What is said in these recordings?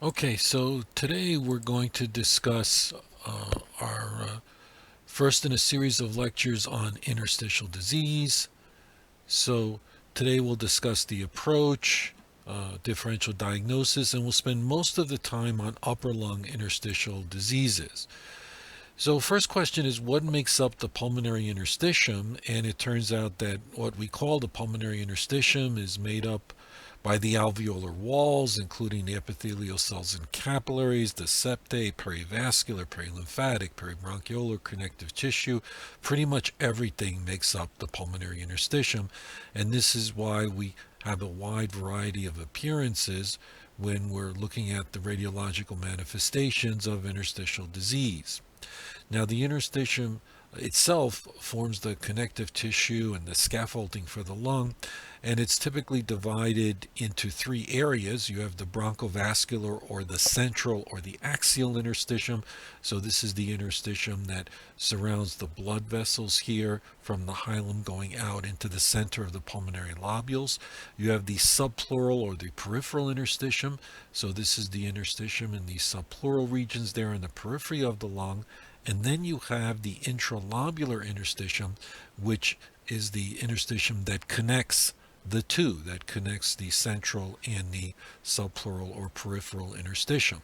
Okay, so today we're going to discuss our first in a series of lectures on interstitial disease. So today we'll discuss the approach, differential diagnosis, and we'll spend most of the time on upper lung interstitial diseases. So first question is, what makes up the pulmonary interstitium? And it turns out that what we call the pulmonary interstitium is made up by the alveolar walls, including the epithelial cells and capillaries, the septae, perivascular, perilymphatic, peribronchiolar, connective tissue. Pretty much everything makes up the pulmonary interstitium, and this is why we have a wide variety of appearances when we're looking at the radiological manifestations of interstitial disease. Now, the interstitium itself forms the connective tissue and the scaffolding for the lung, and it's typically divided into three areas. You have the bronchovascular or the central or the axial interstitium. So this is the interstitium that surrounds the blood vessels here from the hilum going out into the center of the pulmonary lobules. You have the subpleural or the peripheral interstitium. So this is the interstitium in the subpleural regions there in the periphery of the lung. And then you have the intralobular interstitium, which is the interstitium that connects the two, that connects the central and the subpleural or peripheral interstitium.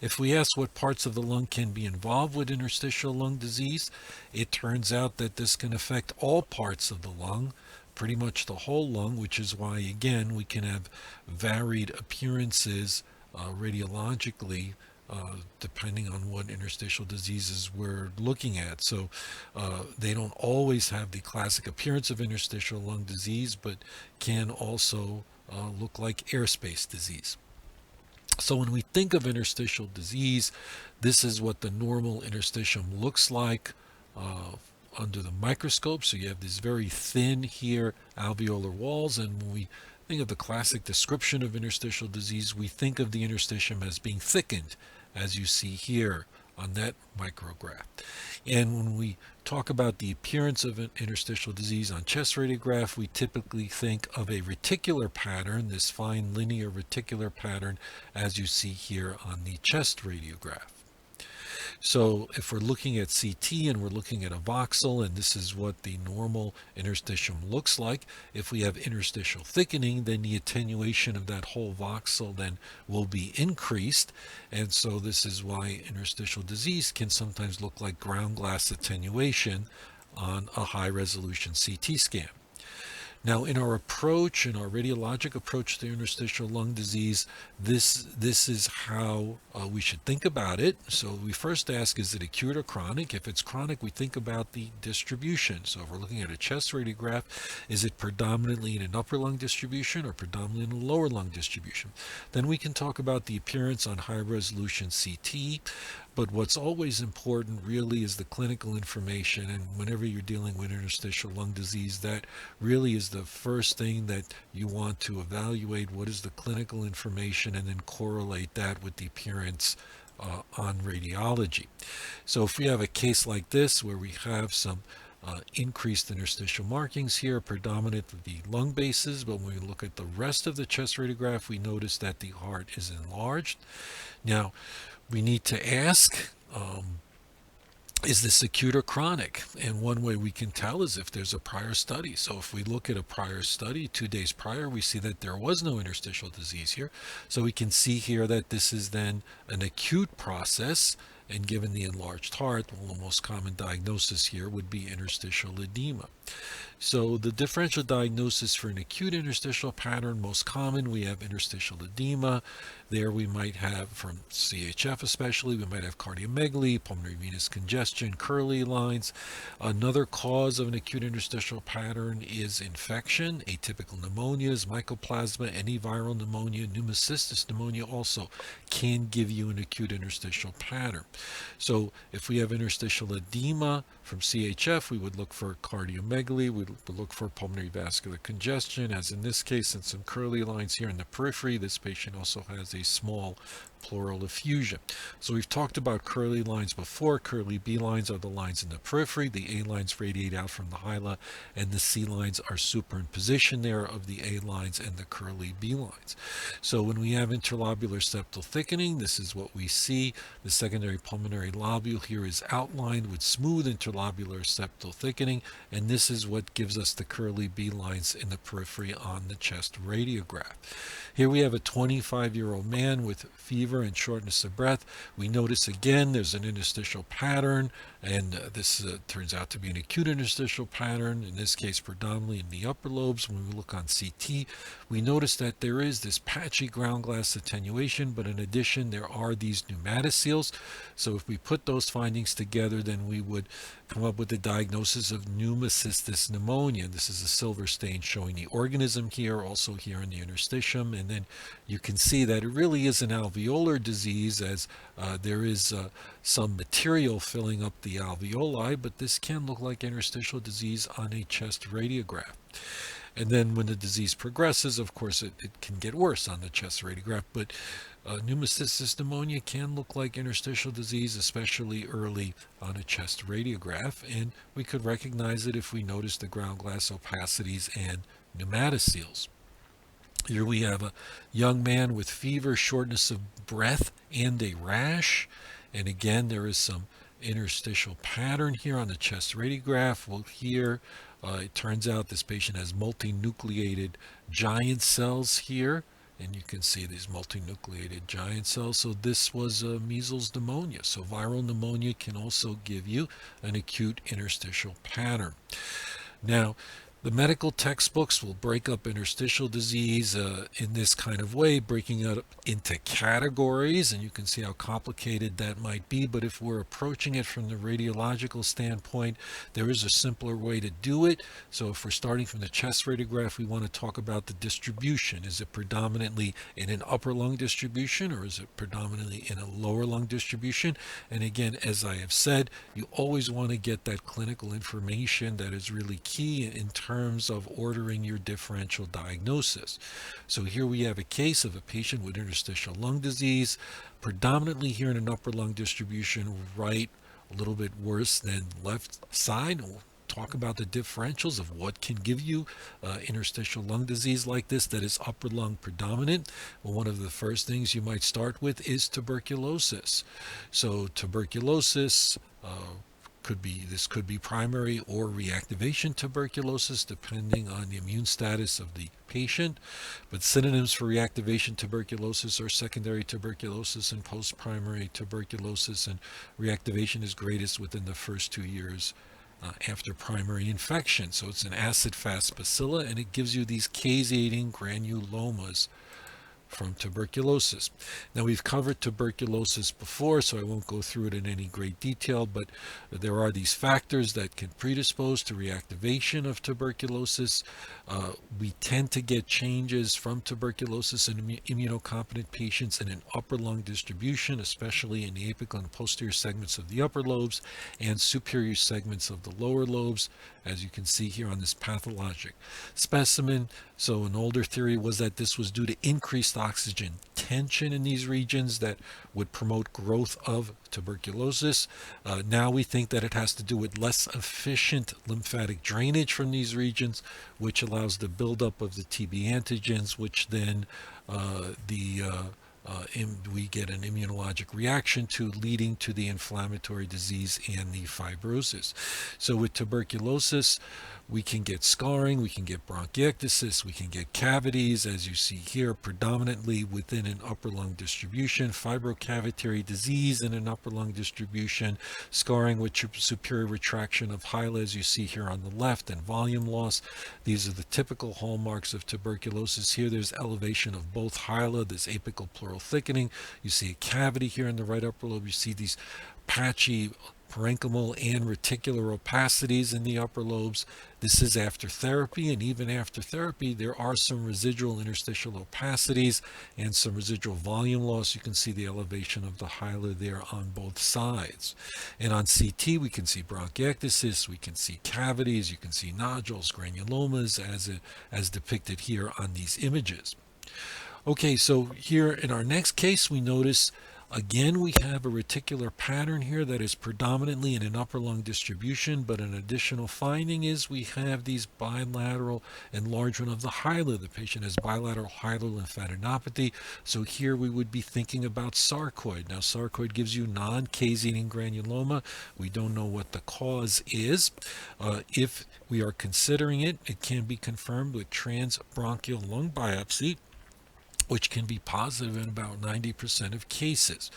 If we ask what parts of the lung can be involved with interstitial lung disease, it turns out that this can affect all parts of the lung, pretty much the whole lung, which is why, again, we can have varied appearances radiologically depending on what interstitial diseases we're looking at. So they don't always have the classic appearance of interstitial lung disease, but can also look like airspace disease. So when we think of interstitial disease, this is what the normal interstitium looks like under the microscope. So you have these very thin here alveolar walls, and when we think of the classic description of interstitial disease, we think of the interstitium as being thickened, as you see here on that micrograph. And when we talk about the appearance of an interstitial disease on chest radiograph, we typically think of a reticular pattern, this fine linear reticular pattern, as you see here on the chest radiograph. So if we're looking at CT and we're looking at a voxel, and this is what the normal interstitium looks like, if we have interstitial thickening, then the attenuation of that whole voxel then will be increased. And so this is why interstitial disease can sometimes look like ground glass attenuation on a high resolution CT scan. Now, in our approach, in our radiologic approach to interstitial lung disease, this is how we should think about it. So we first ask, is it acute or chronic? If it's chronic, we think about the distribution. So if we're looking at a chest radiograph, is it predominantly in an upper lung distribution or predominantly in a lower lung distribution? Then we can talk about the appearance on high resolution CT. But what's always important really is the clinical information, and whenever you're dealing with interstitial lung disease, that really is the first thing that you want to evaluate. What is the clinical information, and then correlate that with the appearance on radiology. So if we have a case like this where we have some increased interstitial markings here, predominant of the lung bases, but when we look at the rest of the chest radiograph, we notice that the heart is enlarged. Now, we need to ask, is this acute or chronic? And one way we can tell is if there's a prior study. So if we look at a prior study 2 days prior, we see that there was no interstitial disease here. So we can see here that this is then an acute process. And given the enlarged heart, well, the most common diagnosis here would be interstitial edema. So the differential diagnosis for an acute interstitial pattern, most common, we have interstitial edema. There we might have, from CHF especially, we might have cardiomegaly, pulmonary venous congestion, Curly lines. Another cause of an acute interstitial pattern is infection, atypical pneumonias, mycoplasma, any viral pneumonia, pneumocystis pneumonia also can give you an acute interstitial pattern. So if we have interstitial edema from CHF, we would look for cardiomegaly, we we look for pulmonary vascular congestion, as in this case, and some curly lines here in the periphery. This patient also has a small pleural effusion. So we've talked about curly lines before. Curly B lines are the lines in the periphery. The A lines radiate out from the hyla, and the C lines are superimposition there of the A lines and the curly B lines. So when we have interlobular septal thickening, this is what we see. The secondary pulmonary lobule here is outlined with smooth interlobular septal thickening, and this is what gives us the curly B lines in the periphery on the chest radiograph. Here we have a 25-year-old man with fever and shortness of breath. We notice again there's an interstitial pattern, and this turns out to be an acute interstitial pattern, in this case predominantly in the upper lobes. When we look on CT, we notice that there is this patchy ground glass attenuation, but in addition there are these pneumatoceles. So if we put those findings together, then we would come up with the diagnosis of pneumocystis pneumonia. This is a silver stain showing the organism here, also here in the interstitium, and then you can see that it really is an alveolar disease, as there is some material filling up the alveoli, but this can look like interstitial disease on a chest radiograph. And then when the disease progresses, of course, it can get worse on the chest radiograph, but pneumocystis pneumonia can look like interstitial disease, especially early on a chest radiograph, and we could recognize it if we notice the ground glass opacities and pneumatoceles. Here we have a young man with fever, shortness of breath, and a rash. And again, there is some interstitial pattern here on the chest radiograph. Well, here it turns out this patient has multinucleated giant cells here, and you can see these multinucleated giant cells. So this was measles pneumonia. So viral pneumonia can also give you an acute interstitial pattern. Now, the medical textbooks will break up interstitial disease in this kind of way, breaking it up into categories, and you can see how complicated that might be. But if we're approaching it from the radiological standpoint, there is a simpler way to do it. So if we're starting from the chest radiograph, we want to talk about the distribution. Is it predominantly in an upper lung distribution, or is it predominantly in a lower lung distribution? And again, as I have said, you always want to get that clinical information that is really key in terms of ordering your differential diagnosis. So here we have a case of a patient with interstitial lung disease, predominantly here in an upper lung distribution, right a little bit worse than left side. We'll talk about the differentials of what can give you interstitial lung disease like this that is upper lung predominant. Well, one of the first things you might start with is tuberculosis. So tuberculosis could be primary or reactivation tuberculosis, depending on the immune status of the patient. But synonyms for reactivation tuberculosis are secondary tuberculosis and post-primary tuberculosis, and reactivation is greatest within the first 2 years after primary infection. So it's an acid-fast bacilla, and it gives you these caseating granulomas from tuberculosis. Now, we've covered tuberculosis before, so I won't go through it in any great detail, but there are these factors that can predispose to reactivation of tuberculosis. We tend to get changes from tuberculosis in immunocompetent patients in an upper lung distribution, especially in the apical and posterior segments of the upper lobes and superior segments of the lower lobes, as you can see here on this pathologic specimen. So an older theory was that this was due to increased oxygen tension in these regions that would promote growth of tuberculosis. Now we think that it has to do with less efficient lymphatic drainage from these regions, which allows the buildup of the TB antigens, which then we get an immunologic reaction to, leading to the inflammatory disease and the fibrosis. So with tuberculosis, we can get scarring, we can get bronchiectasis, we can get cavities, as you see here, predominantly within an upper lung distribution, fibrocavitary disease in an upper lung distribution, scarring with superior retraction of hyla, as you see here on the left, and volume loss. These are the typical hallmarks of tuberculosis. Here there's elevation of both hyla, this apical pleural thickening. You see a cavity here in the right upper lobe. You see these patchy parenchymal and reticular opacities in the upper lobes. This is after therapy, and even after therapy, there are some residual interstitial opacities and some residual volume loss. You can see the elevation of the hilar there on both sides. And on CT, we can see bronchiectasis, we can see cavities, you can see nodules, granulomas, as depicted here on these images. Okay, so here in our next case, we notice again we have a reticular pattern here that is predominantly in an upper lung distribution, but an additional finding is we have these bilateral enlargement of the hilar. The patient has bilateral hilar lymphadenopathy, so here we would be thinking about sarcoid. Now, sarcoid gives you non-caseating granuloma. We don't know what the cause is. If we are considering it, it can be confirmed with transbronchial lung biopsy, which can be positive in about 90% of cases.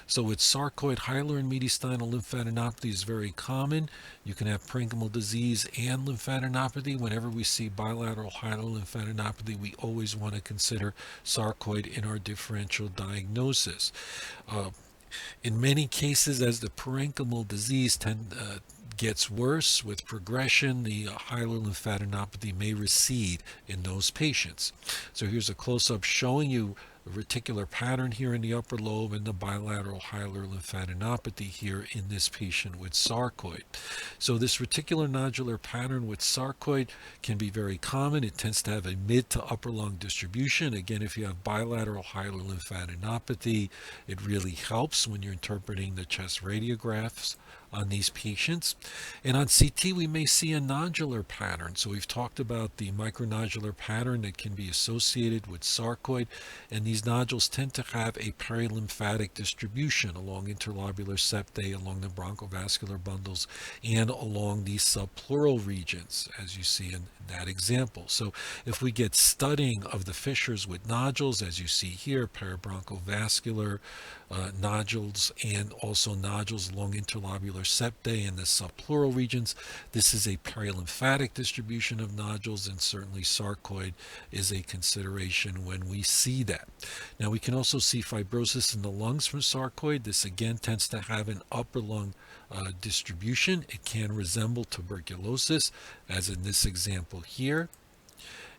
So with sarcoid hilar and mediastinal lymphadenopathy is very common. You can have parenchymal disease and lymphadenopathy. Whenever we see bilateral hilar lymphadenopathy, we always want to consider sarcoid in our differential diagnosis. In many cases, as the parenchymal disease gets worse with progression, the hilar lymphadenopathy may recede in those patients. So here's a close-up showing you the reticular pattern here in the upper lobe and the bilateral hilar lymphadenopathy here in this patient with sarcoid. So this reticular nodular pattern with sarcoid can be very common. It tends to have a mid to upper lung distribution. Again, if you have bilateral hilar lymphadenopathy, it really helps when you're interpreting the chest radiographs on these patients. And on CT, we may see a nodular pattern. So we've talked about the micronodular pattern that can be associated with sarcoid, and these nodules tend to have a perilymphatic distribution along interlobular septae, along the bronchovascular bundles, and along the subpleural regions, as you see in that example. So if we get studying of the fissures with nodules, as you see here, peribronchovascular nodules, and also nodules along interlobular septae and the subpleural regions, this is a perilymphatic distribution of nodules, and certainly sarcoid is a consideration when we see that. Now, we can also see fibrosis in the lungs from sarcoid. This again tends to have an upper lung distribution. It can resemble tuberculosis, as in this example here.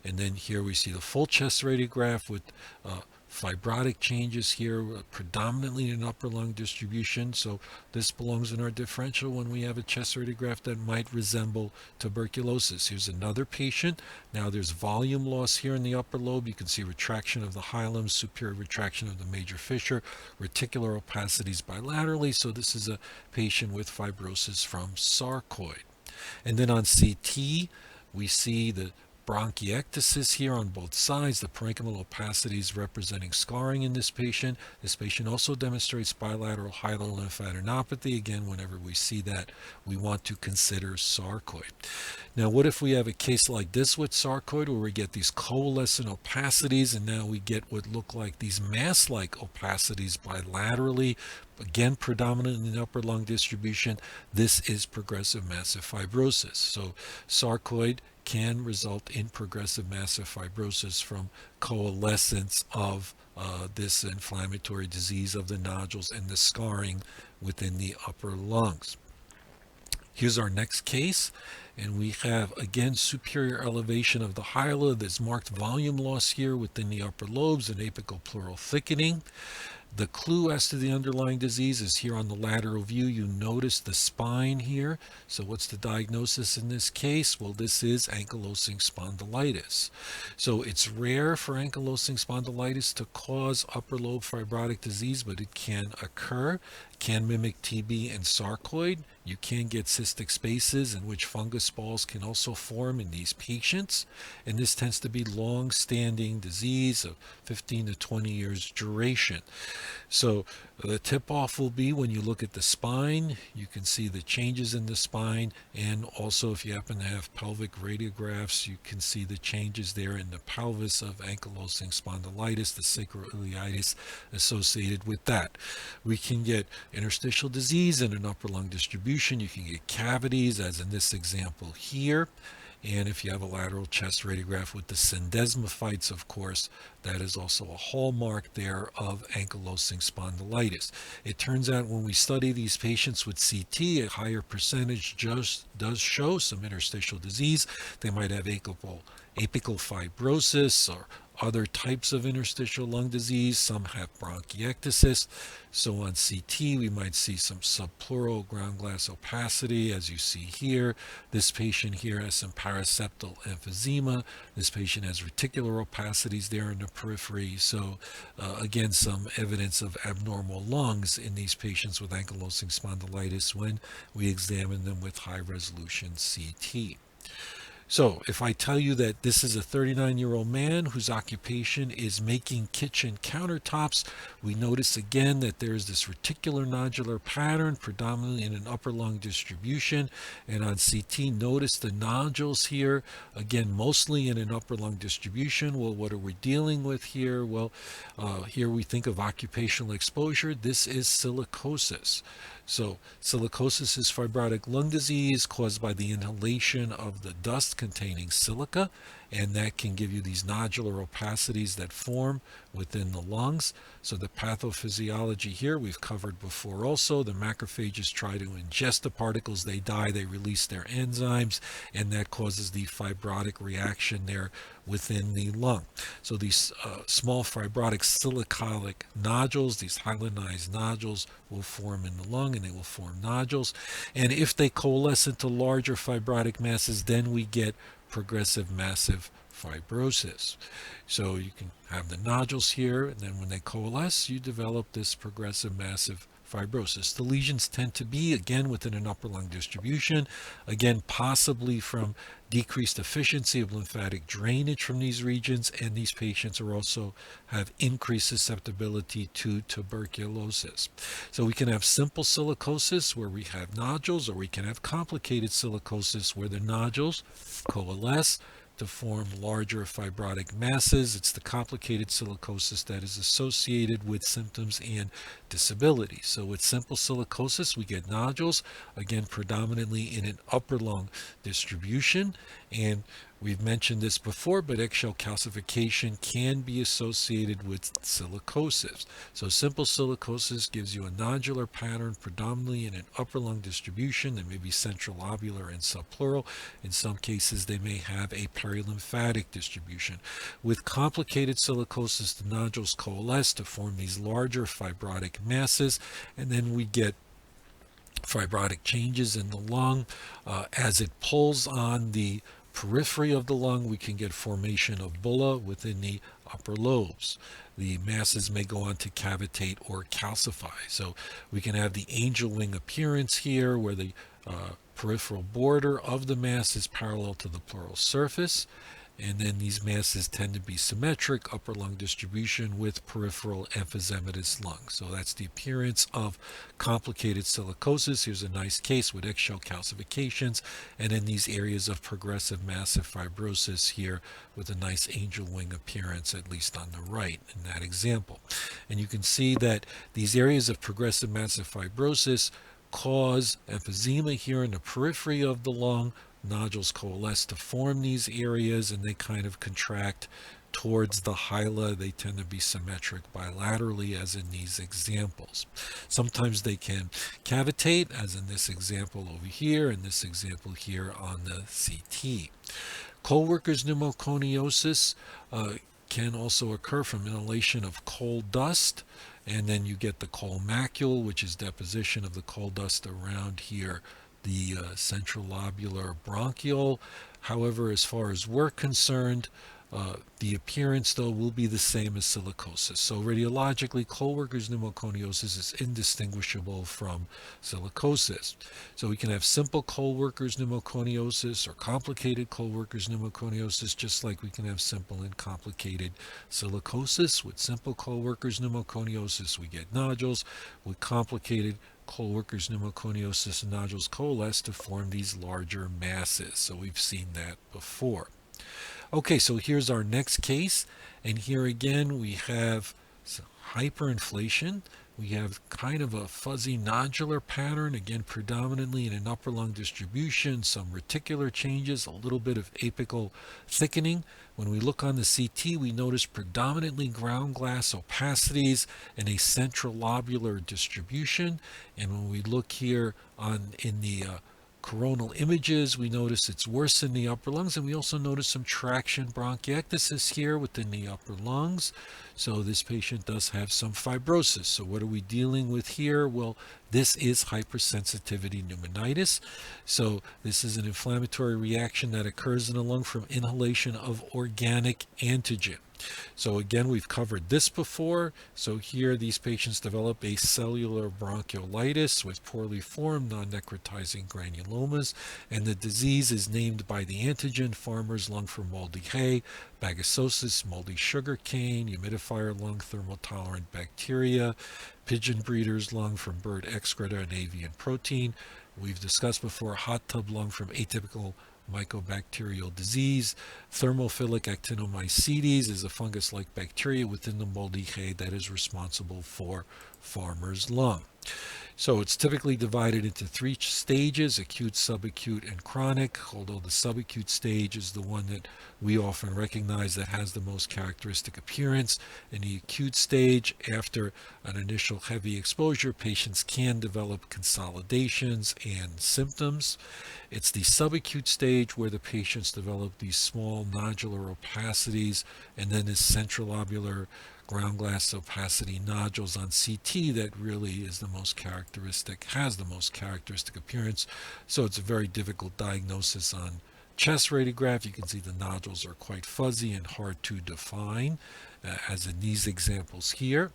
And then here we see the full chest radiograph with fibrotic changes here, predominantly in upper lung distribution. So this belongs in our differential when we have a chest radiograph that might resemble tuberculosis. Here's another patient. Now there's volume loss here in the upper lobe. You can see retraction of the hilum, superior retraction of the major fissure, reticular opacities bilaterally. So this is a patient with fibrosis from sarcoid. And then on CT, we see the bronchiectasis here on both sides, the parenchymal opacities representing scarring in this patient. This patient also demonstrates bilateral hilar lymphadenopathy. Again, whenever we see that, we want to consider sarcoid. Now, what if we have a case like this with sarcoid, where we get these coalescent opacities, and now we get what look like these mass-like opacities bilaterally, again predominant in the upper lung distribution? This is progressive massive fibrosis. So sarcoid can result in progressive massive fibrosis from coalescence of this inflammatory disease of the nodules and the scarring within the upper lungs. Here's our next case, and we have again superior elevation of the hilar. There's marked volume loss here within the upper lobes and apical pleural thickening. The clue as to the underlying disease is here on the lateral view. You notice the spine here. So what's the diagnosis in this case? Well, this is ankylosing spondylitis. So it's rare for ankylosing spondylitis to cause upper lobe fibrotic disease, but it can occur. Can mimic TB and sarcoid. You can get cystic spaces in which fungus balls can also form in these patients, and this tends to be long-standing disease of 15 to 20 years duration. So the tip-off will be when you look at the spine, you can see the changes in the spine, and also if you happen to have pelvic radiographs, you can see the changes there in the pelvis of ankylosing spondylitis, the sacroiliitis associated with that. We can get interstitial disease in an upper lung distribution. You can get cavities, as in this example here. And if you have a lateral chest radiograph with the syndesmophytes, of course, that is also a hallmark there of ankylosing spondylitis. It turns out when we study these patients with CT, a higher percentage just does show some interstitial disease. They might have apical fibrosis or other types of interstitial lung disease. Some have bronchiectasis. So on CT, we might see some subpleural ground glass opacity, as you see here. This patient here has some paraseptal emphysema. This patient has reticular opacities there in the periphery. So again, some evidence of abnormal lungs in these patients with ankylosing spondylitis when we examine them with high-resolution CT. So if I tell you that this is a 39-year-old man whose occupation is making kitchen countertops, we notice again that there is this reticular nodular pattern, predominantly in an upper lung distribution. And on CT, notice the nodules here, again, mostly in an upper lung distribution. Well, what are we dealing with here? Well, here we think of occupational exposure. This is silicosis. So silicosis is fibrotic lung disease caused by the inhalation of the dust containing silica, and that can give you these nodular opacities that form within the lungs. So the pathophysiology here we've covered before also. The macrophages try to ingest the particles, they die, they release their enzymes, and that causes the fibrotic reaction there within the lung. So these small fibrotic silicotic nodules, these hyalinized nodules, will form in the lung, and they will form nodules. And if they coalesce into larger fibrotic masses, then we get progressive massive fibrosis. So you can have the nodules here, and then when they coalesce, you develop this progressive massive fibrosis. The lesions tend to be, again, within an upper lung distribution, again, possibly from decreased efficiency of lymphatic drainage from these regions, and these patients are also have increased susceptibility to tuberculosis. So we can have simple silicosis where we have nodules, or we can have complicated silicosis where the nodules coalesce to form larger fibrotic masses. It's the complicated silicosis that is associated with symptoms and disability. So with simple silicosis, we get nodules, again, predominantly in an upper lung distribution. And we've mentioned this before, but eggshell calcification can be associated with silicosis. So simple silicosis gives you a nodular pattern predominantly in an upper lung distribution. They may be centrilobular and subpleural. In some cases, they may have a perilymphatic distribution. With complicated silicosis, the nodules coalesce to form these larger fibrotic masses, and then we get fibrotic changes in the lung. As it pulls on the periphery of the lung, we can get formation of bulla within the upper lobes. The masses may go on to cavitate or calcify. So we can have the angel wing appearance here, where the peripheral border of the mass is parallel to the pleural surface. And then these masses tend to be symmetric, upper lung distribution with peripheral emphysematous lung. So that's the appearance of complicated silicosis. Here's a nice case with eggshell calcifications, and then these areas of progressive massive fibrosis here with a nice angel wing appearance, at least on the right in that example. And you can see that these areas of progressive massive fibrosis cause emphysema here in the periphery of the lung. Nodules coalesce to form these areas, and they kind of contract towards the hyla. They tend to be symmetric bilaterally, as in these examples. Sometimes they can cavitate, as in this example over here, and this example here on the CT. Co-workers pneumoconiosis can also occur from inhalation of coal dust, and then you get the coal macule, which is deposition of the coal dust around here, the centrilobular bronchiole. However, as far as we're concerned, the appearance, though, will be the same as silicosis. So radiologically, co-workers pneumoconiosis is indistinguishable from silicosis. So we can have simple co-workers pneumoconiosis or complicated co-workers pneumoconiosis, just like we can have simple and complicated silicosis. With simple co-workers pneumoconiosis, we get nodules. With complicated co-workers pneumoconiosis, and nodules coalesce to form these larger masses. So we've seen that before. Okay, so here's our next case, and here again we have hyperinflation. we have kind of a fuzzy nodular pattern, again predominantly in an upper lung distribution, some reticular changes, a little bit of apical thickening. When we look on the CT, we notice predominantly ground glass opacities and a central lobular distribution. And when we look here in the coronal images, we notice it's worse in the upper lungs, and we also notice some traction bronchiectasis here within the upper lungs. So this patient does have some fibrosis. So what are we dealing with here? Well, this is hypersensitivity pneumonitis. So this is an inflammatory reaction that occurs in the lung from inhalation of organic antigen. So again, we've covered this before. So here these patients develop a cellular bronchiolitis with poorly formed non-necrotizing granulomas, and the disease is named by the antigen: farmer's lung for moldy hay, Bagasosis, moldy sugarcane, humidifier lung, thermal-tolerant bacteria, pigeon breeder's lung from bird excreta and avian protein. We've discussed before hot tub lung from atypical mycobacterial disease. Thermophilic actinomycetes is a fungus-like bacteria within the moldy hay that is responsible for farmer's lung. So it's typically divided into 3 stages: acute, subacute, and chronic, although the subacute stage is the one that we often recognize that has the most characteristic appearance. In the acute stage, after an initial heavy exposure, patients can develop consolidations and symptoms. It's the subacute stage where the patients develop these small nodular opacities and then this centralobular ground glass opacity nodules on CT that really is the most characteristic, has the most characteristic appearance. So it's a very difficult diagnosis on chest radiograph. You can see the nodules are quite fuzzy and hard to define, as in these examples here.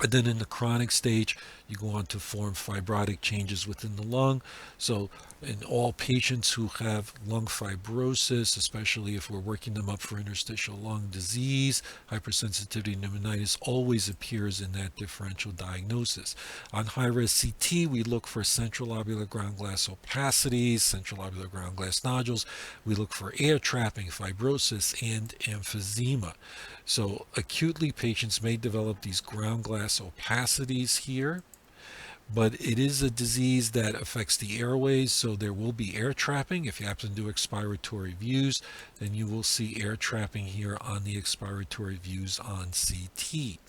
And then in the chronic stage, you go on to form fibrotic changes within the lung. So in all patients who have lung fibrosis, especially if we're working them up for interstitial lung disease, hypersensitivity pneumonitis always appears in that differential diagnosis. On high-res CT, we look for central lobular ground glass opacities, central lobular ground glass nodules. We look for air trapping, fibrosis, and emphysema. So acutely, patients may develop these ground glass opacities here, but it is a disease that affects the airways, so there will be air trapping. If you happen to do expiratory views, then you will see air trapping here on the expiratory views on CT.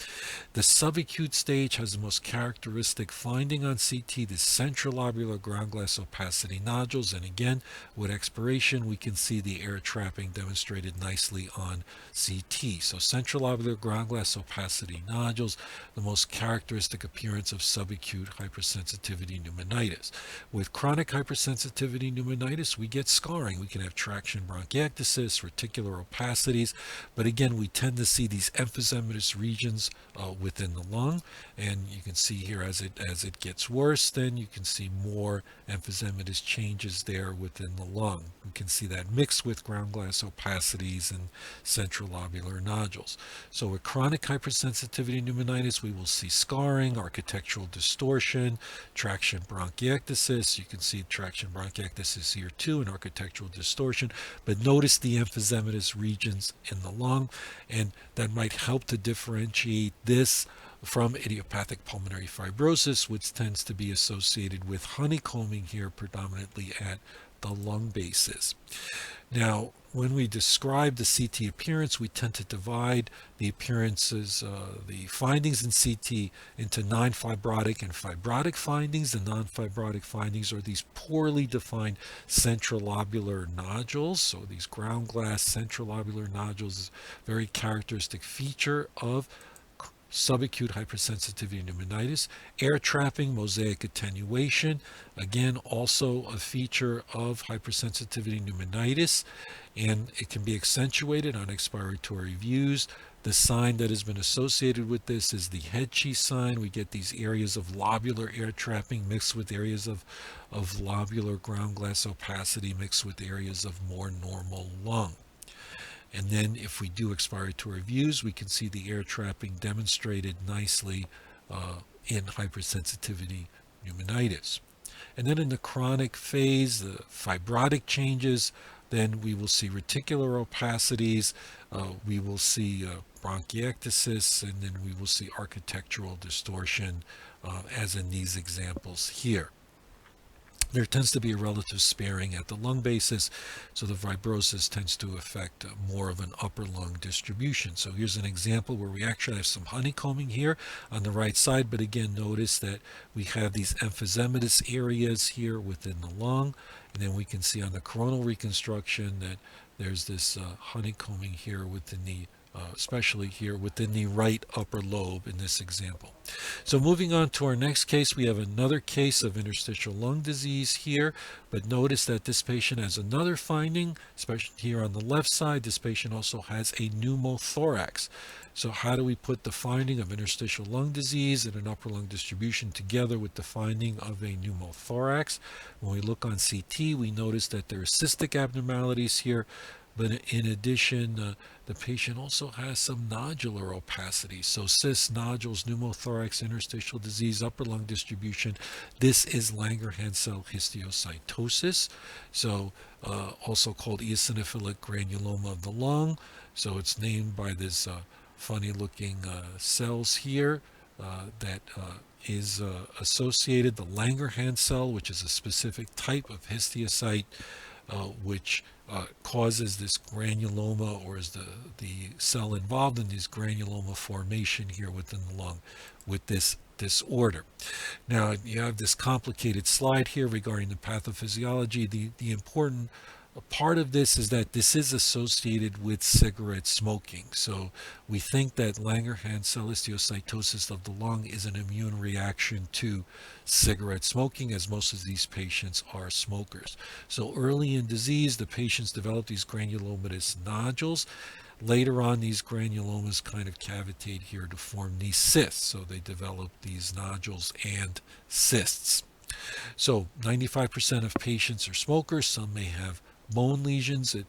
The subacute stage has the most characteristic finding on CT, the central lobular ground glass opacity nodules, and again, with expiration, we can see the air trapping demonstrated nicely on CT. So central lobular ground glass opacity nodules, the most characteristic appearance of subacute hypersensitivity pneumonitis. With chronic hypersensitivity pneumonitis, we get scarring. We can have traction bronchiectasis, reticular opacities, but again, we tend to see these emphysematous regions within the lung, and you can see here as it gets worse, then you can see more emphysematous changes there within the lung. We can see that mixed with ground glass opacities and central lobular nodules. So with chronic hypersensitivity pneumonitis, we will see scarring, architectural distortion, traction bronchiectasis. You can see traction bronchiectasis here too, and architectural distortion, but notice the emphysematous regions in the lung, and that might help to differentiate this from idiopathic pulmonary fibrosis, which tends to be associated with honeycombing here predominantly at the lung bases. Now, when we describe the CT appearance, we tend to divide the appearances, the findings in CT into non-fibrotic and fibrotic findings. The non-fibrotic findings are these poorly defined central lobular nodules. So these ground glass central lobular nodules is a very characteristic feature of subacute hypersensitivity pneumonitis. Air trapping, mosaic attenuation, again also a feature of hypersensitivity pneumonitis, and it can be accentuated on expiratory views. The sign that has been associated with this is the head cheese sign. We get these areas of lobular air trapping mixed with areas of lobular ground glass opacity mixed with areas of more normal lung. And then if we do expiratory views, we can see the air trapping demonstrated nicely in hypersensitivity pneumonitis. And then in the chronic phase, the fibrotic changes then we will see reticular opacities, we will see bronchiectasis, and then we will see architectural distortion, as in these examples here. There tends to be a relative sparing at the lung basis, so the fibrosis tends to affect more of an upper lung distribution. So here's an example where we actually have some honeycombing here on the right side, but again, notice that we have these emphysematous areas here within the lung, and then we can see on the coronal reconstruction that there's this honeycombing here within the especially here within the right upper lobe in this example. So moving on to our next case, we have another case of interstitial lung disease here, but notice that this patient has another finding, especially here on the left side. This patient also has a pneumothorax. So how do we put the finding of interstitial lung disease and an upper lung distribution together with the finding of a pneumothorax? When we look on CT, we notice that there are cystic abnormalities here, but in addition, the patient also has some nodular opacity. So cysts, nodules, pneumothorax, interstitial disease, upper lung distribution. This is Langerhans cell histiocytosis, so also called eosinophilic granuloma of the lung. So it's named by this funny looking cells here that is associated, the Langerhans cell, which is a specific type of histiocyte, which causes this granuloma, or is the cell involved in this granuloma formation here within the lung with this disorder. Now you have this complicated slide here regarding the pathophysiology. The important part of this is that this is associated with cigarette smoking. So we think that Langerhans cell histiocytosis of the lung is an immune reaction to cigarette smoking, as most of these patients are smokers. So early in disease, the patients develop these granulomatous nodules. Later on, these granulomas kind of cavitate here to form these cysts. So they develop these nodules and cysts. So 95% of patients are smokers. Some may have bone lesions. It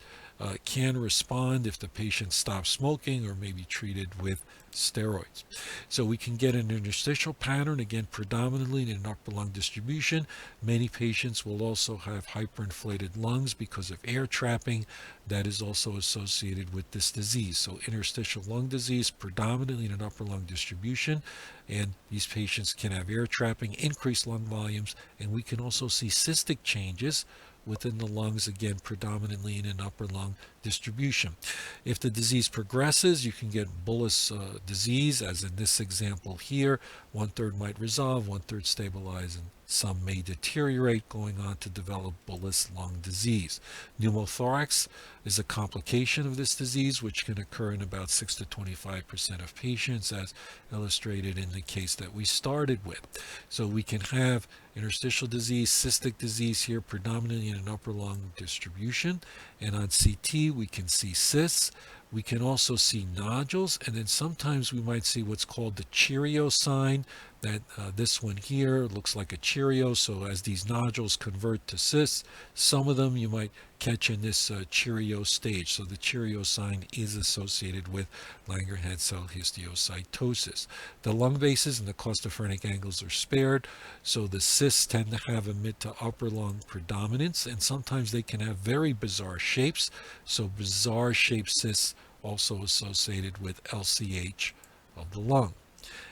can respond if the patient stops smoking or may be treated with steroids. So we can get an interstitial pattern, again predominantly in an upper lung distribution. Many patients will also have hyperinflated lungs because of air trapping. That is also associated with this disease. So interstitial lung disease predominantly in an upper lung distribution, and these patients can have air trapping, increased lung volumes, and we can also see cystic changes within the lungs, again predominantly in an upper lung distribution. If the disease progresses, you can get bullous disease, as in this example here. 1/3 might resolve, 1/3 stabilize, and some may deteriorate, going on to develop bullous lung disease. Pneumothorax is a complication of this disease, which can occur in about 6 to 25% of patients, as illustrated in the case that we started with. So we can have interstitial disease, cystic disease here, predominantly in an upper lung distribution. And on CT, we can see cysts. We can also see nodules, and then sometimes we might see what's called the Cheerio sign. That this one here looks like a Cheerio. So as these nodules convert to cysts, some of them you might catch in this Cheerio stage. So the Cheerio sign is associated with Langerhans cell histiocytosis. The lung bases and the costophrenic angles are spared, so the cysts tend to have a mid to upper lung predominance, and sometimes they can have very bizarre shapes. So bizarre shaped cysts also associated with LCH of the lung.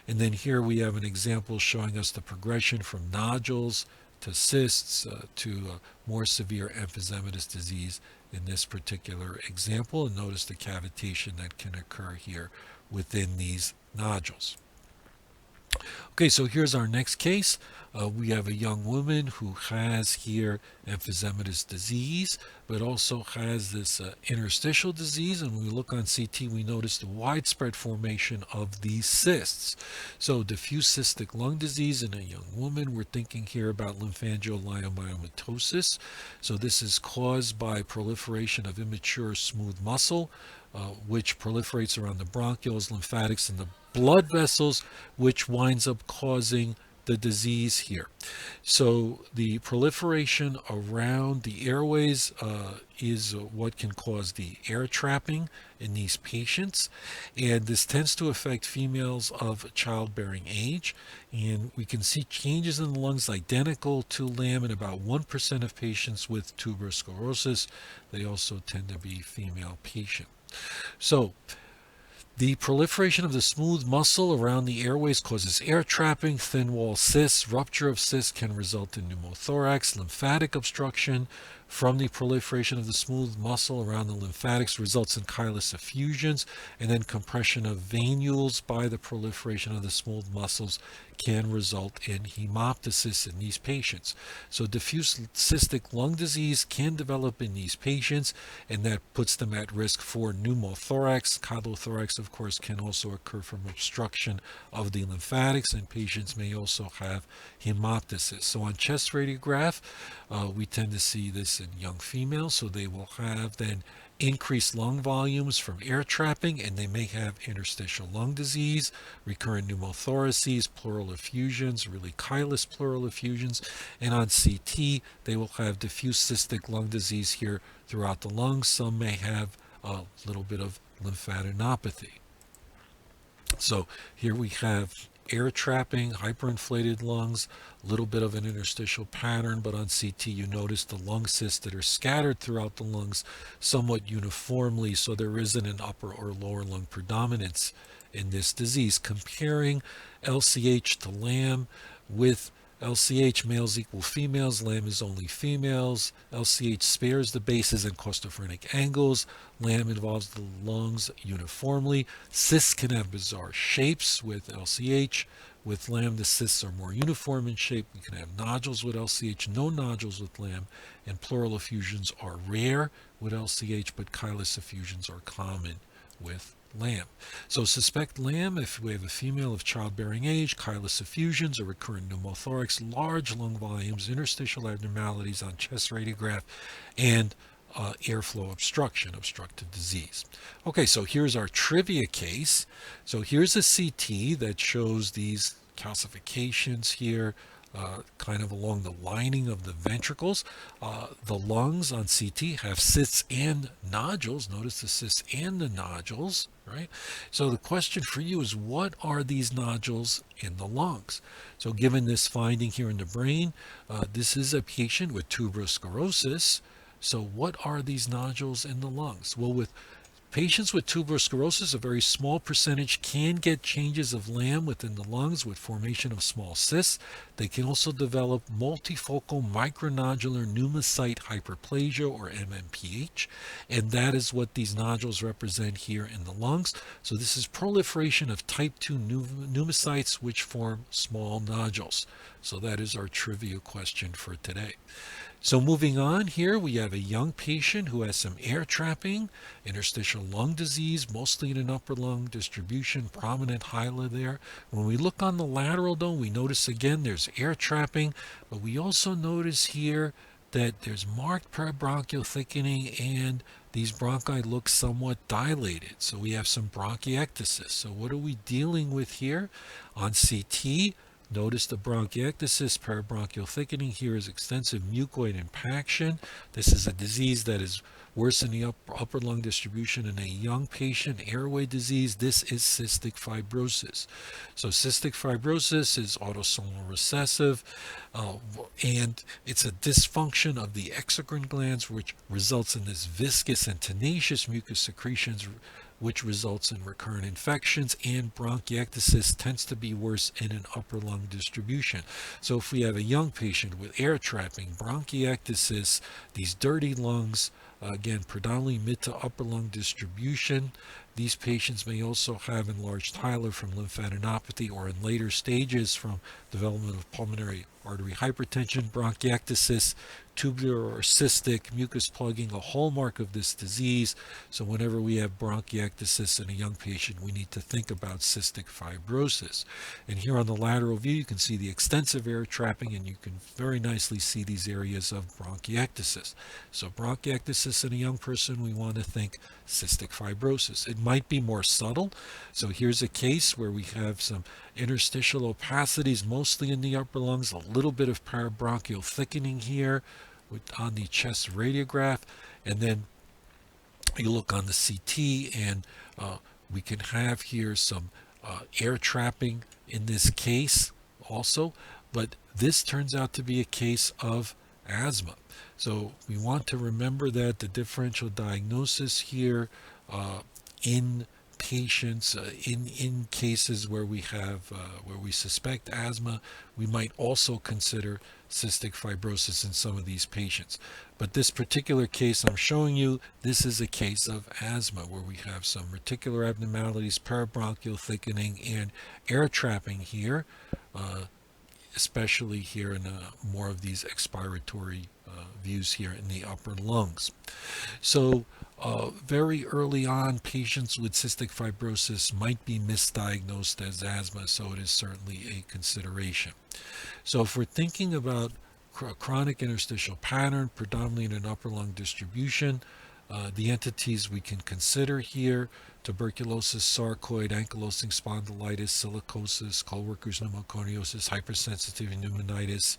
And then here we have an example showing us the progression from nodules to cysts to more severe emphysematous disease in this particular example. And notice the cavitation that can occur here within these nodules. Okay, so here's our next case. We have a young woman who has here emphysematous disease, but also has this interstitial disease. And when we look on CT, we notice the widespread formation of these cysts. So diffuse cystic lung disease in a young woman. We're thinking here about lymphangioliomyomatosis. So this is caused by proliferation of immature smooth muscle, which proliferates around the bronchioles, lymphatics, and the blood vessels, which winds up causing the disease here. So the proliferation around the airways is what can cause the air trapping in these patients, and this tends to affect females of childbearing age, and we can see changes in the lungs identical to LAM in about 1% of patients with tuberous sclerosis. They also tend to be female patient. So the proliferation of the smooth muscle around the airways causes air trapping, thin wall cysts. Rupture of cysts can result in pneumothorax. Lymphatic obstruction from the proliferation of the smooth muscle around the lymphatics results in chylous effusions, and then compression of venules by the proliferation of the smooth muscles can result in hemoptysis in these patients. So diffuse cystic lung disease can develop in these patients, and that puts them at risk for pneumothorax. Chylothorax, of course, can also occur from obstruction of the lymphatics, and patients may also have hemoptysis. So on chest radiograph, we tend to see this in young females, so they will have then increased lung volumes from air trapping, and they may have interstitial lung disease, recurrent pneumothoraces, pleural effusions, really chylous pleural effusions, and on CT they will have diffuse cystic lung disease here throughout the lungs. Some may have a little bit of lymphadenopathy. So here we have air trapping, hyperinflated lungs, a little bit of an interstitial pattern, but on CT you notice the lung cysts that are scattered throughout the lungs somewhat uniformly, so there isn't an upper or lower lung predominance in this disease. Comparing LCH to LAM, with LCH, males equal females, LAM is only females. LCH spares the bases and costophrenic angles. LAM involves the lungs uniformly. Cysts can have bizarre shapes with LCH. With LAM, the cysts are more uniform in shape. We can have nodules with LCH, no nodules with LAM, and pleural effusions are rare with LCH, but chylous effusions are common with LAM. So suspect LAM if we have a female of childbearing age, chylous effusions, or recurrent pneumothorax, large lung volumes, interstitial abnormalities on chest radiograph, and airflow obstruction, obstructive disease. Okay, so here's our trivia case. So here's a CT that shows these calcifications here, kind of along the lining of the ventricles. The lungs on CT have cysts and nodules. Notice the cysts and the nodules, right? So the question for you is, what are these nodules in the lungs? So given this finding here in the brain, this is a patient with tuberous sclerosis. So what are these nodules in the lungs? Well, with patients with tuberous sclerosis, a very small percentage can get changes of LAM within the lungs with formation of small cysts. They can also develop multifocal micronodular pneumocyte hyperplasia, or MMPH, and that is what these nodules represent here in the lungs. So this is proliferation of type 2 pneumocytes which form small nodules. So that is our trivia question for today. So moving on here, we have a young patient who has some air trapping, interstitial lung disease, mostly in an upper lung distribution, prominent hyla there. When we look on the lateral though, we notice again there's air trapping, but we also notice here that there's marked parabronchial thickening and these bronchi look somewhat dilated. So we have some bronchiectasis. So what are we dealing with here? On CT, notice the bronchiectasis, parabronchial thickening. Here is extensive mucoid impaction. This is a disease that is worse in the upper lung distribution in a young patient, airway disease. This is cystic fibrosis. So cystic fibrosis is autosomal recessive, and it's a dysfunction of the exocrine glands, which results in this viscous and tenacious mucus secretions, which results in recurrent infections, and bronchiectasis tends to be worse in an upper lung distribution. So if we have a young patient with air trapping, bronchiectasis, these dirty lungs, again, predominantly mid to upper lung distribution, these patients may also have enlarged hyla from lymphadenopathy, or in later stages from development of pulmonary artery hypertension. Bronchiectasis, tubular or cystic mucus plugging, a hallmark of this disease. So whenever we have bronchiectasis in a young patient, we need to think about cystic fibrosis. And here on the lateral view, you can see the extensive air trapping, and you can very nicely see these areas of bronchiectasis. So bronchiectasis in a young person, we want to think cystic fibrosis. It might be more subtle. So here's a case where we have some interstitial opacities, mostly in the upper lungs, a little bit of parabronchial thickening here on the chest radiograph, and then you look on the CT, and we can have here some air trapping in this case also, but this turns out to be a case of asthma. So we want to remember that the differential diagnosis here in patients, in cases where we have where we suspect asthma, we might also consider cystic fibrosis in some of these patients. But this particular case I'm showing you, this is a case of asthma where we have some reticular abnormalities, parabronchial thickening, and air trapping here, especially here in more of these expiratory views here in the upper lungs. So very early on, patients with cystic fibrosis might be misdiagnosed as asthma, so it is certainly a consideration. So if we're thinking about chronic interstitial pattern, predominantly in an upper lung distribution, the entities we can consider here: tuberculosis, sarcoid, ankylosing spondylitis, silicosis, co-workers pneumoconiosis, hypersensitivity pneumonitis,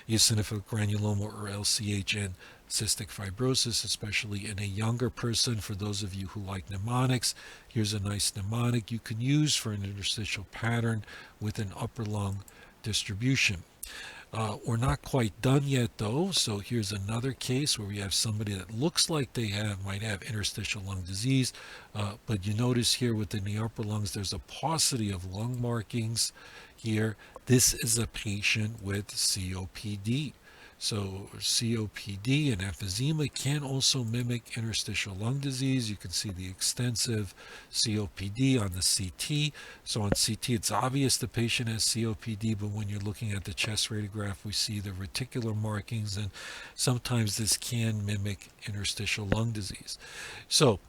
eosinophilic granuloma or LCH, and cystic fibrosis, especially in a younger person. For those of you who like mnemonics, here's a nice mnemonic you can use for an interstitial pattern with an upper lung distribution. We're not quite done yet though, so here's another case where we have somebody that looks like they might have interstitial lung disease, but you notice here within the upper lungs there's a paucity of lung markings here. This is a patient with COPD. So COPD and emphysema can also mimic interstitial lung disease. You can see the extensive COPD on the CT. So on CT, it's obvious the patient has COPD, but when you're looking at the chest radiograph, we see the reticular markings, and sometimes this can mimic interstitial lung disease. So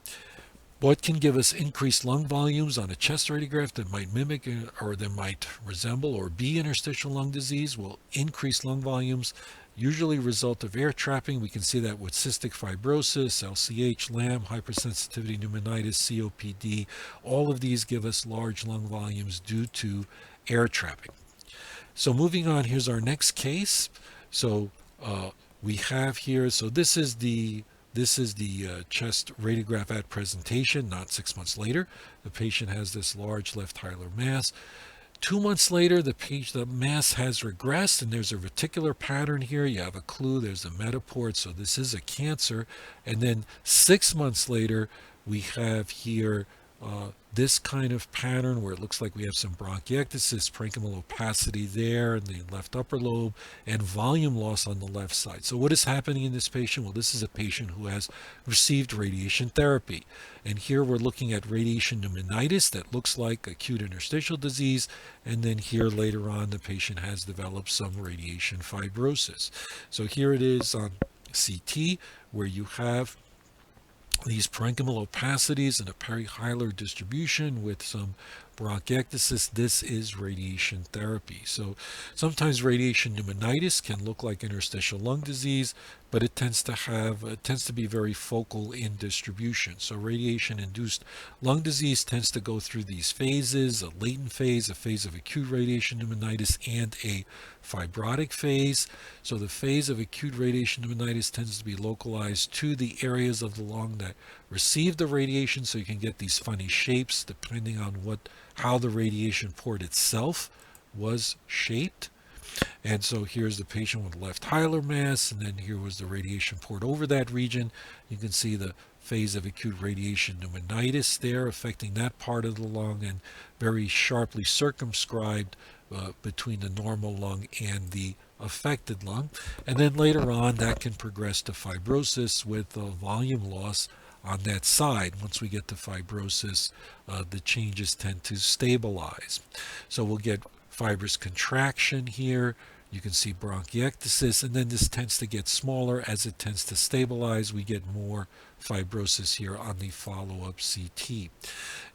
what can give us increased lung volumes on a chest radiograph that might mimic or that might resemble or be interstitial lung disease? Well, increased lung volumes usually result of air trapping. We can see that with cystic fibrosis, LCH, LAM, hypersensitivity pneumonitis, COPD. All of these give us large lung volumes due to air trapping. So moving on, here's our next case. So we have here, so this is the chest radiograph at presentation, not 6 months later. The patient has this large left hilar mass. 2 months later, the mass has regressed, and there's a reticular pattern here. You have a clue, there's a metaport, so this is a cancer. And then 6 months later, we have here this kind of pattern where it looks like we have some bronchiectasis, parenchymal opacity there in the left upper lobe, and volume loss on the left side. So what is happening in this patient? Well, this is a patient who has received radiation therapy. And here we're looking at radiation pneumonitis that looks like acute interstitial disease. And then here later on, the patient has developed some radiation fibrosis. So here it is on CT where you have these parenchymal opacities and a perihilar distribution with some bronchiectasis. This is radiation therapy. So sometimes radiation pneumonitis can look like interstitial lung disease, but it tends to be very focal in distribution. So radiation-induced lung disease tends to go through these phases: a latent phase, a phase of acute radiation pneumonitis, and a fibrotic phase. So the phase of acute radiation pneumonitis tends to be localized to the areas of the lung that receive the radiation, so you can get these funny shapes depending on how the radiation port itself was shaped. And so here's the patient with left hilar mass, and then here was the radiation port over that region. You can see the phase of acute radiation pneumonitis there affecting that part of the lung, and very sharply circumscribed between the normal lung and the affected lung. And then later on, that can progress to fibrosis with volume loss on that side. Once we get to fibrosis, the changes tend to stabilize. So we'll get fibrous contraction here. You can see bronchiectasis, and then this tends to get smaller as it tends to stabilize. We get more fibrosis here on the follow-up CT.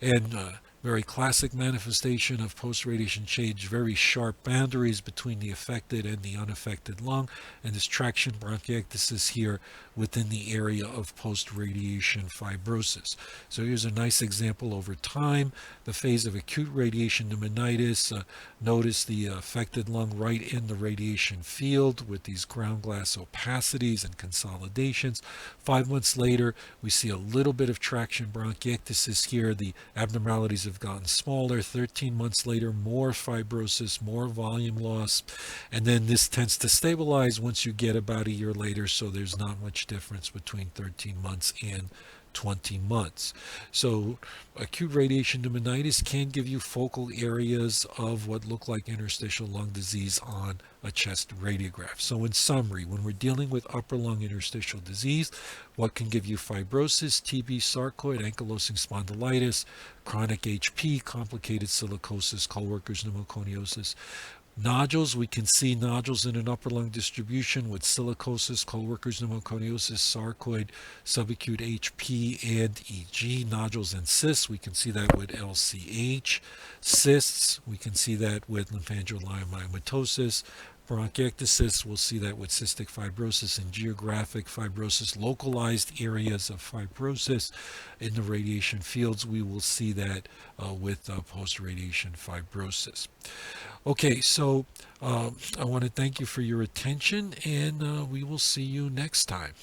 And Very classic manifestation of post-radiation change, very sharp boundaries between the affected and the unaffected lung, and this traction bronchiectasis here within the area of post-radiation fibrosis. So here's a nice example over time, the phase of acute radiation pneumonitis. Notice the affected lung right in the radiation field with these ground glass opacities and consolidations. 5 months later, we see a little bit of traction bronchiectasis here. The abnormalities have gotten smaller. 13 months later, more fibrosis, more volume loss, and then this tends to stabilize once you get about a year later, so there's not much difference between 13 months and 20 months. So acute radiation pneumonitis can give you focal areas of what look like interstitial lung disease on a chest radiograph. So in summary, when we're dealing with upper lung interstitial disease, what can give you fibrosis? TB, sarcoid, ankylosing spondylitis, chronic HP, complicated silicosis, co-workers pneumoconiosis. Nodules, we can see nodules in an upper lung distribution with silicosis, co-workers pneumoconiosis, sarcoid, subacute HP, and EG. Nodules and cysts, we can see that with LCH. Cysts, we can see that with lymphangiomyomatosis. Bronchiectasis, we'll see that with cystic fibrosis and geographic fibrosis, localized areas of fibrosis. In the radiation fields, we will see that with post-radiation fibrosis. Okay, so I want to thank you for your attention, and we will see you next time.